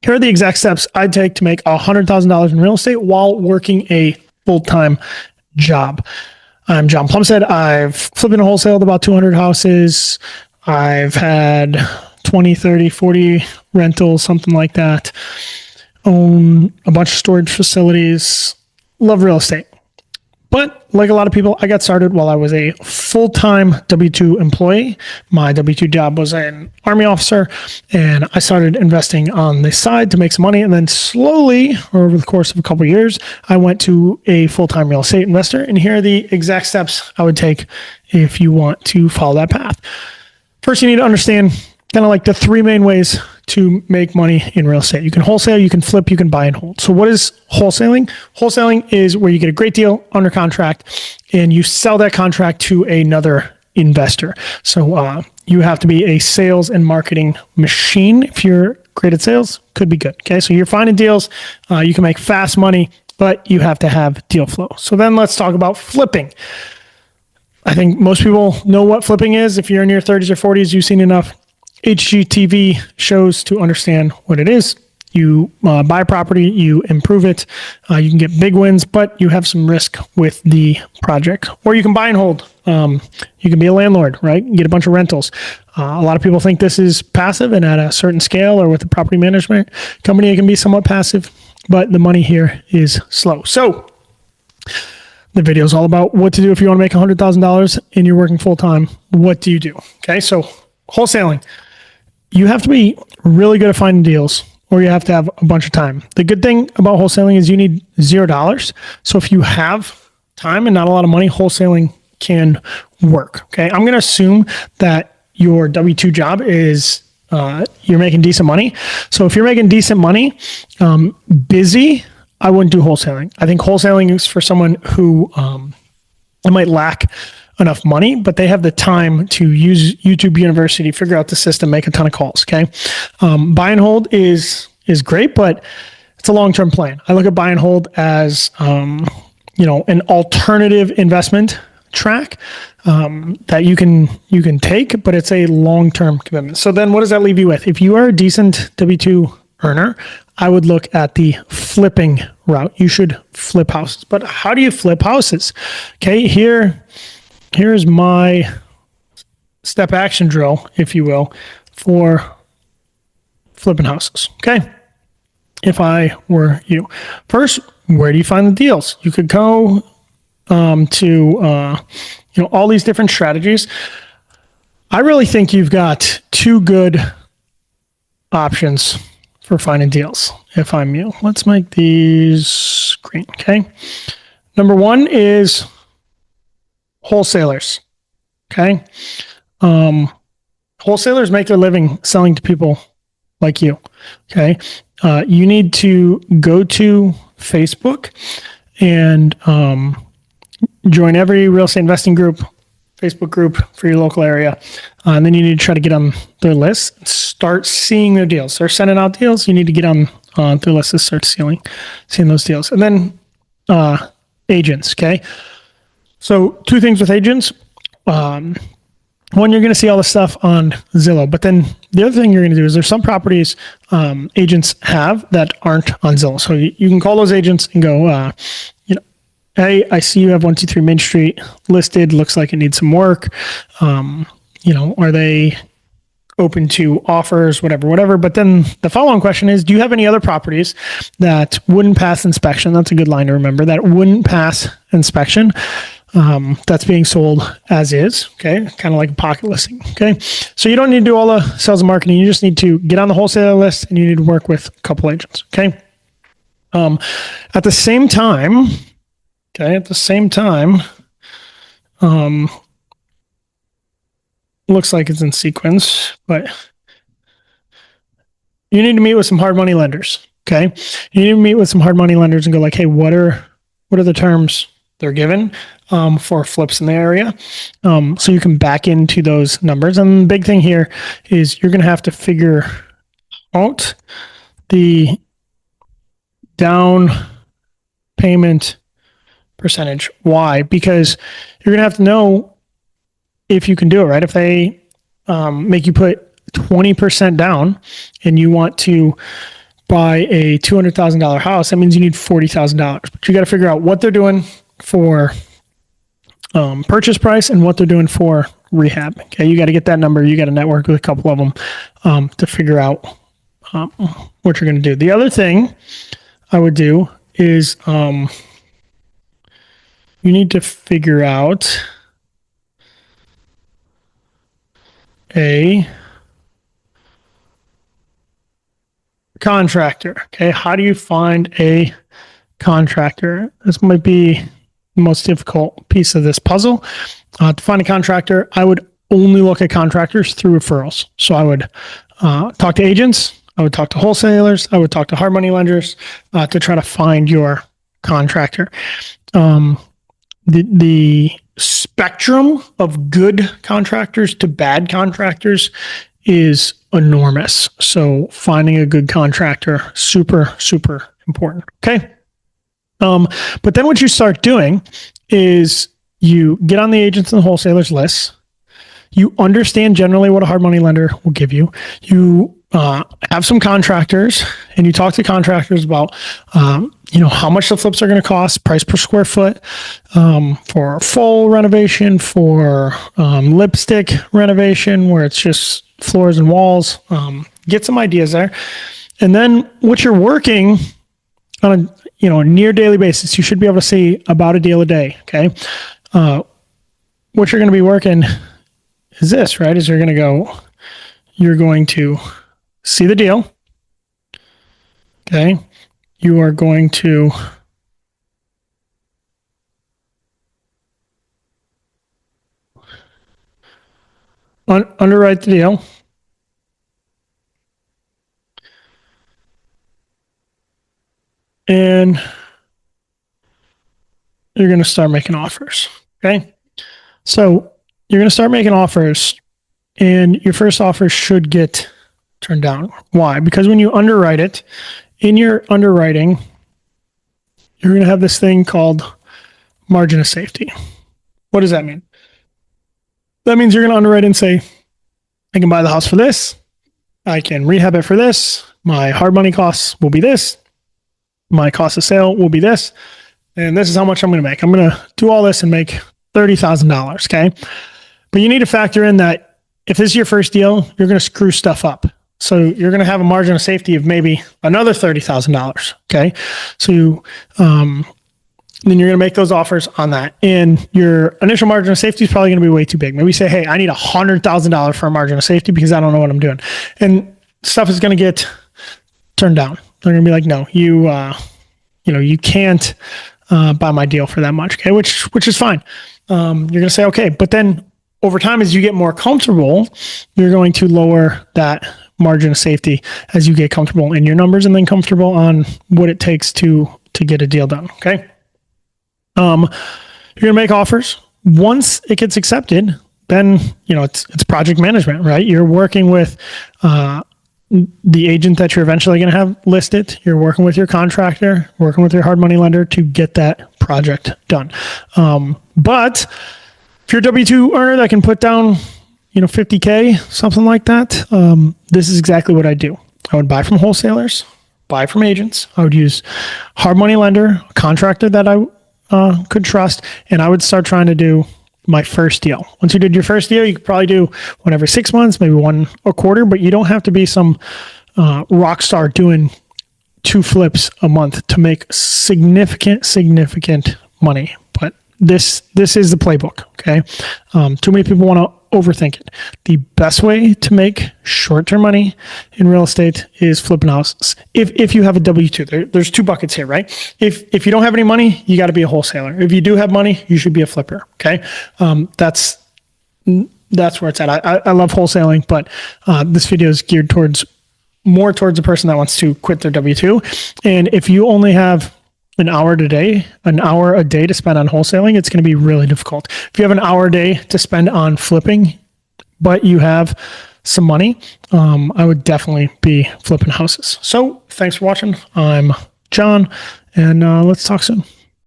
Here are the exact steps I'd take to make $100,000 in real estate while working a full-time job. I'm John Plumstead. I've flipped and wholesaled about 200 houses. I've had 20, 30, 40 rentals, something like that. Own a bunch of storage facilities. Love real estate. But like a lot of people, I got started while I was a full-time W-2 employee. My W-2 job was an Army officer, and I started investing on the side to make some money. And then slowly, over the course of a couple of years, I went to a full-time real estate investor. And here are the exact steps I would take if you want to follow that path. First, you need to understand kind of like the three main ways to make money in real estate. You can wholesale, you can flip, you can buy and hold. So what is wholesaling? Wholesaling is where you get a great deal under contract and you sell that contract to another investor. So you have to be a sales and marketing machine. If you're great at sales, could be good. Okay, so you're finding deals, you can make fast money, but you have to have deal flow. So then let's talk about flipping. I think most people know what flipping is. If you're in your 30s or 40s, you've seen enough HGTV shows to understand what it is. You buy property, you improve it, you can get big wins, but you have some risk with the project. Or you can buy and hold. You can be a landlord, right? You get a bunch of rentals. A lot of people think this is passive, and at a certain scale or with a property management company, it can be somewhat passive, but the money here is slow. So the video is all about what to do if you want to make $100,000 and you're working full-time. What do you do? Okay, so wholesaling. You have to be really good at finding deals, or you have to have a bunch of time. The good thing about wholesaling is you need $0. So if you have time and not a lot of money, wholesaling can work. Okay. I'm going to assume that your W-2 job is, you're making decent money. So if you're making decent money, busy, I wouldn't do wholesaling. I think wholesaling is for someone who might lack enough money, but they have the time to use YouTube University, figure out the system, make a ton of calls. Okay. Buy and hold is great, but it's a long-term plan. I look at buy and hold as, an alternative investment track, that you can take, but it's a long-term commitment. So then what does that leave you with? If you are a decent W-2 earner, I would look at the flipping route. You should flip houses, but how do you flip houses? Okay. Here's my step action drill, if you will, for flipping houses. Okay. If I were you, first, where do you find the deals? You could go to all these different strategies. I really think you've got two good options for finding deals. If I'm you, let's make these green. Okay. Number one is wholesalers. Okay. Wholesalers make their living selling to people like you. Okay. You need to go to Facebook and join every real estate investing group, Facebook group for your local area. And then you need to try to get on their list and start seeing their deals. They're sending out deals. You need to get on their list to start seeing those deals. And then agents. Okay. So two things with agents. One, you're going to see all the stuff on Zillow, but then the other thing you're going to do is there's some properties agents have that aren't on Zillow. So you can call those agents and go, hey, I see you have 123 Main Street listed. Looks like it needs some work. Are they open to offers, whatever. But then the following question is, do you have any other properties that wouldn't pass inspection? That's a good line to remember, that wouldn't pass inspection. That's being sold as is. Okay. Kind of like a pocket listing. Okay. So you don't need to do all the sales and marketing. You just need to get on the wholesaler list and you need to work with a couple agents. Okay. At the same time, looks like it's in sequence, but you need to meet with some hard money lenders. Okay. You need to meet with some hard money lenders and go like, hey, what are the terms they're given for flips in the area? So you can back into those numbers. And the big thing here is you're going to have to figure out the down payment percentage. Why? Because you're going to have to know if you can do it, right? If they make you put 20% down and you want to buy a $200,000 house, that means you need $40,000. But you got to figure out what they're doing for purchase price and what they're doing for rehab. Okay, you got to get that number. You got to network with a couple of them to figure out what you're going to do. The other thing I would do is you need to figure out a contractor. Okay, how do you find a contractor? This might be the most difficult piece of this puzzle. To find a contractor, I would only look at contractors through referrals. So I would talk to agents, I would talk to wholesalers, I would talk to hard money lenders to try to find your contractor. The spectrum of good contractors to bad contractors is enormous. So finding a good contractor, super, super important. Okay. But then what you start doing is you get on the agents and the wholesalers lists. You understand generally what a hard money lender will give you. You have some contractors and you talk to contractors about, how much the flips are going to cost, price per square foot, for full renovation, for lipstick renovation, where it's just floors and walls. Get some ideas there. And then what you're working on a near daily basis, you should be able to see about a deal a day. Okay. What you're going to be working is this, right? You're going to see the deal. Okay. You are going to underwrite the deal. And you're going to start making offers. Okay. So you're going to start making offers and your first offer should get turned down. Why? Because when you underwrite it, in your underwriting, you're going to have this thing called margin of safety. What does that mean? That means you're going to underwrite and say, I can buy the house for this. I can rehab it for this. My hard money costs will be this. My cost of sale will be this. And this is how much I'm going to make. I'm going to do all this and make $30,000. Okay. But you need to factor in that if this is your first deal, you're going to screw stuff up. So you're going to have a margin of safety of maybe another $30,000. Okay. So then you're going to make those offers on that. And your initial margin of safety is probably going to be way too big. Maybe say, hey, I need $100,000 for a margin of safety because I don't know what I'm doing. And stuff is going to get turned down. They're going to be like, no, you can't buy my deal for that much. Okay. Which is fine. You're going to say, okay, but then over time, as you get more comfortable, you're going to lower that margin of safety as you get comfortable in your numbers and then comfortable on what it takes to get a deal done. Okay. You're going to make offers. Once it gets accepted, then, it's project management, right? You're working with, the agent that you're eventually going to have listed. You're working with your contractor, working with your hard money lender to get that project done. But if you're a W-2 earner that can put down, $50K, something like that, this is exactly what I do. I would buy from wholesalers, buy from agents. I would use hard money lender, a contractor that I could trust, and I would start trying to do my first deal. Once you did your first deal, you could probably do one every 6 months, maybe one a quarter, but you don't have to be some rock star doing 2 flips a month to make significant money. But this is the playbook. Okay. Too many people want to overthink it. The best way to make short-term money in real estate is flipping houses. If you have a W-2, there's 2 buckets here, right? If you don't have any money, you got to be a wholesaler. If you do have money, you should be a flipper. Okay. That's where it's at. I love wholesaling, but this video is geared more towards a person that wants to quit their W-2. And if you only have an hour a day to spend on wholesaling, it's going to be really difficult. If you have an hour a day to spend on flipping, but you have some money, I would definitely be flipping houses. So thanks for watching. I'm John, and let's talk soon.